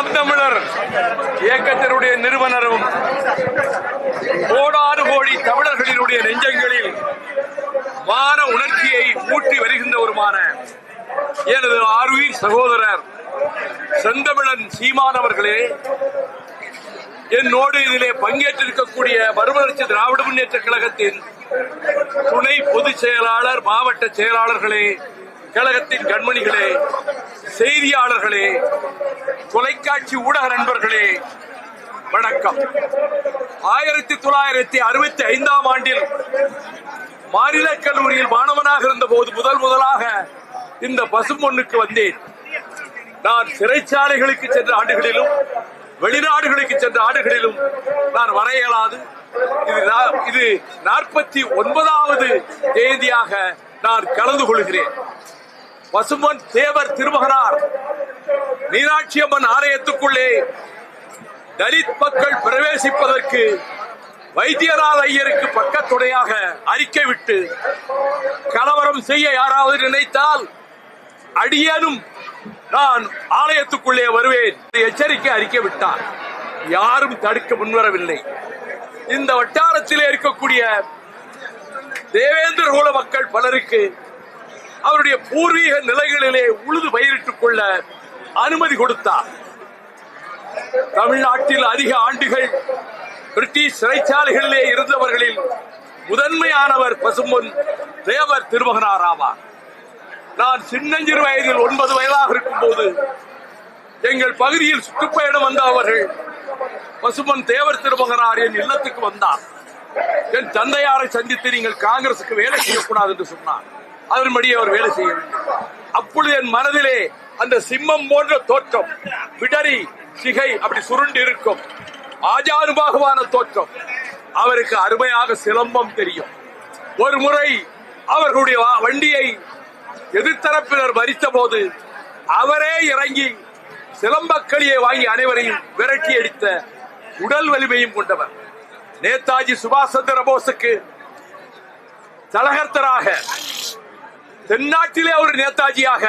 நாம் தமிழர் இயக்கத்தினுடைய நிறுவனரும் கோடாறு கோடி தமிழர்களினுடைய நெஞ்சங்களில் மான உணர்ச்சியை ஊட்டி வருகின்றவருமான எனது ஆருயிர் சகோதரர் செந்தமிழன் சீமான் அவர்களே, என்னோடு இதிலே பங்கேற்றிருக்கக்கூடிய மறுமலர்ச்சி திராவிட முன்னேற்ற கழகத்தின் துணை பொதுச் செயலாளர், மாவட்ட செயலாளர்களே, கழகத்தின் கண்மணிகளே, செய்தியாளர்களே, தொலைக்காட்சி ஊடக நண்பர்களே, வணக்கம். 1965ஆம் ஆண்டில் மாநில கல்லூரியில் மாணவனாக இருந்த போது முதலாக இந்த பசும்பொன்னுக்கு வந்தேன். நான் சிறைச்சாலைகளுக்கு சென்ற ஆண்டுகளிலும் வெளிநாடுகளுக்கு சென்ற ஆண்டுகளிலும் நான் வர இயலாது. இது 49வது தேதியாக நான் கலந்து கொள்கிறேன். பசும்பொன் தேவர் திருமகனார் மீனாட்சி அம்மன் ஆலயத்துக்குள்ளே தலித் மக்கள் பிரவேசிப்பதற்கு வைத்தியநாத ஐயருக்கு பக்கத்துணையாக அறிக்கை விட்டு கலவரம் செய்ய யாராவது நினைத்தால் அடியேனும் நான் ஆலயத்துக்குள்ளே வருவேன் எச்சரிக்கை அறிக்கை விட்டார். யாரும் தடுக்க முன்வரவில்லை. இந்த வட்டாரத்திலே இருக்கக்கூடிய தேவேந்திர குல மக்கள் பலருக்கு அவருடைய பூர்வீக நிலைகளிலே உழுது பயிரிட்டுக் கொள்ள அனுமதி கொடுத்தார். தமிழ்நாட்டில் அதிக ஆண்டுகள் பிரிட்டிஷ் சிறைச்சாலைகளிலே இருந்தவர்களில் முதன்மையானவர் பசும்பொன் தேவர் திருமகனார் ஆவார். நான் சின்னஞ்சிறு வயதில் 9 வயதாக இருக்கும் போது எங்கள் பகுதியில் சுற்றுப்பயணம் வந்த அவர்கள் பசும்பொன் தேவர் திருமகனார் என் இல்லத்துக்கு வந்தார். என் தந்தையாரை சந்தித்து நீங்கள் காங்கிரசுக்கு வேலை செய்யக்கூடாது என்று சொன்னார். அதன்படி அவர் வேலை செய்யவில்லை. அப்பொழுது என் மனதிலே அந்த சிம்மம் போன்ற தோற்றம், பிடரி சிகை அப்படி சுருண்டு இருக்கும் ஆஜானுபாகுவான தோற்றம். அவருக்கு அருமையாக சிலம்பம் தெரியும். ஒரு முறை அவர்களுடைய வண்டியை எதிர்த்தரப்பினர் மறித்த போது அவரே இறங்கி சிலம்பக்களியை வாங்கி அனைவரையும் விரட்டி அடித்த உடல் வலிமையும் கொண்டவர். நேதாஜி சுபாஷ் சந்திர போஸுக்கு தலகர்த்தராக தென்னாட்டிலே ஒரு நேதாஜியாக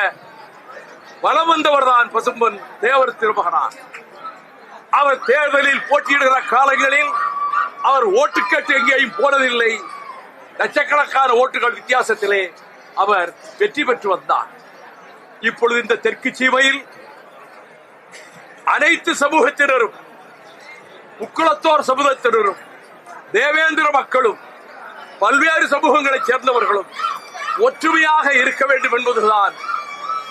வலம் வந்தவர் தான் பசும்பொன் தேவர் திருமகனார். அவர் தேர்தலில் போட்டியிடுகிற காலங்களில் அவர் ஓட்டுக்கட்டு எங்கேயும் போனதில்லை. லட்சக்கணக்கான ஓட்டுகள் வித்தியாசத்திலே அவர் வெற்றி பெற்று வந்தார். இப்பொழுது இந்த தெற்கு சீமையில் அனைத்து சமூகத்தினரும், முக்குளத்தோர் சமூகத்தினரும், தேவேந்திர மக்களும், பல்வேறு சமூகங்களைச் சேர்ந்தவர்களும் ஒற்றுமையாக இருக்க வேண்டும் என்பதுதான்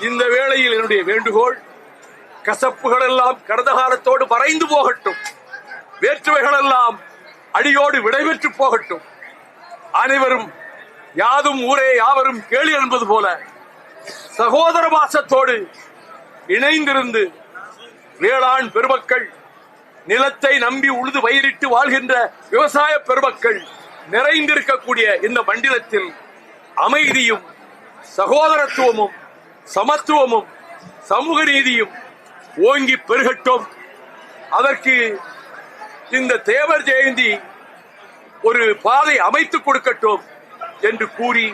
இந்த வேளையில் என்னுடைய வேண்டுகோள். கசப்புகள் எல்லாம் கடந்த காலத்தோடு மறைந்து போகட்டும். வேற்றுமைகள் எல்லாம் அடியோடு விடைபெற்று போகட்டும். அனைவரும் யாதும் ஊரே யாவரும் கேளு என்பது போல சகோதர பாசத்தோடு இணைந்திருந்து வேளாண் பெருமக்கள், நிலத்தை நம்பி உழுது பயிரிட்டு வாழ்கின்ற விவசாய பெருமக்கள் நிறைந்திருக்கக்கூடிய இந்த மண்டலத்தில் அமைதியும் சகோதரத்துவமும் சமத்துவமும் சமூக நீதியும் ஓங்கி பெருகட்டும். அதற்கு இந்த தேவர் ஜெயந்தி ஒரு பாதை அமைத்துக் கொடுக்கட்டும் என்று கூறி,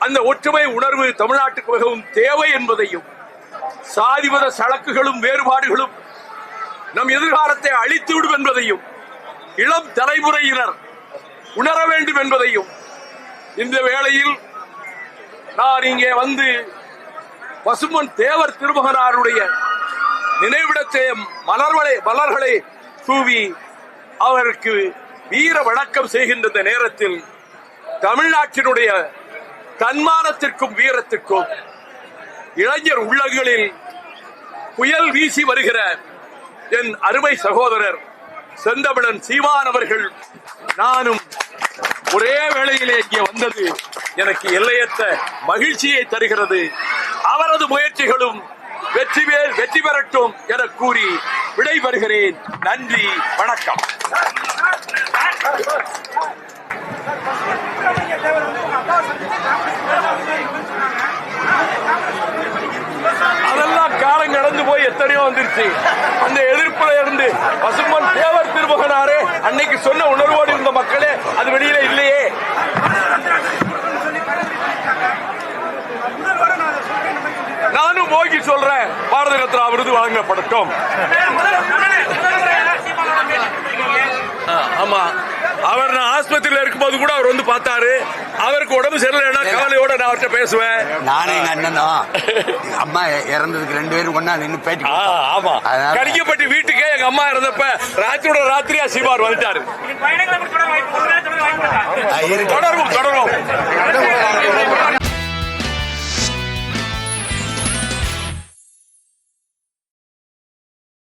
அந்த ஒற்றுமை உணர்வு தமிழ்நாட்டுக்கு மிகவும் தேவை என்பதையும், சாதிமத சழக்குகளும் வேறுபாடுகளும் நம் எதிர்காலத்தை அழித்துவிடும் என்பதையும் இளம் தலைமுறையினர் உணர வேண்டும் என்பதையும் இந்த வேளையில் நான் இங்கே வந்து பசும்பொன் தேவர் திருமகனாருடைய நினைவிடத்தை மலர்களை தூவி அவருக்கு வீர வணக்கம் செய்கின்ற நேரத்தில் தமிழ்நாட்டினுடைய தன்மானத்திற்கும் வீரத்திற்கும் இளைஞர் உள்ளங்களில் புயல் வீசி வருகிற என் அருமை சகோதரர் செந்தமிழன் சீமான் அவர்கள் நானும் ஒரே வேளையிலே இங்கே வந்தது எனக்கு எல்லையற்ற மகிழ்ச்சியை தருகிறது. அவரது முயற்சிகளும் வெற்றி பெறட்டும் என கூறி விடைபெறுகிறேன். நன்றி, வணக்கம். அதெல்லாம் காலம் கடந்து போய் எத்தனையோ வந்துருச்சு. அந்த எதிர்ப்புல இருந்து பசும்பொன் தேவர் திருமகனாரே அன்னைக்கு சொன்ன உணர்வோடு இருந்த மக்களே அது வெளியில இல்லையே. நானும் மனம் போக்கி சொல்றேன், பாரத ரத்னா விருது வழங்கப்படட்டும். ஆமா, அவர் நான் ஆஸ்பத்திரியில இருக்கும்போது கூட அவர் வந்து பார்த்தாரு. அவருக்கு உடம்பு சரியில்லைன்னா கவலையோட நான் அவர்கிட்ட பேசுவேன். நானே எங்க அண்ணனும் அம்மா இறந்ததுக்கு 2 பேரும் ஒண்ணா நின்று பேட்டி. ஆமா, கடிக்கப்பட்டு வீட்டுக்கே எங்க அம்மா இறந்தப்ப ராத்திரியோட ராத்திரியா சீமார் வந்துட்டாரு. தொடரும்.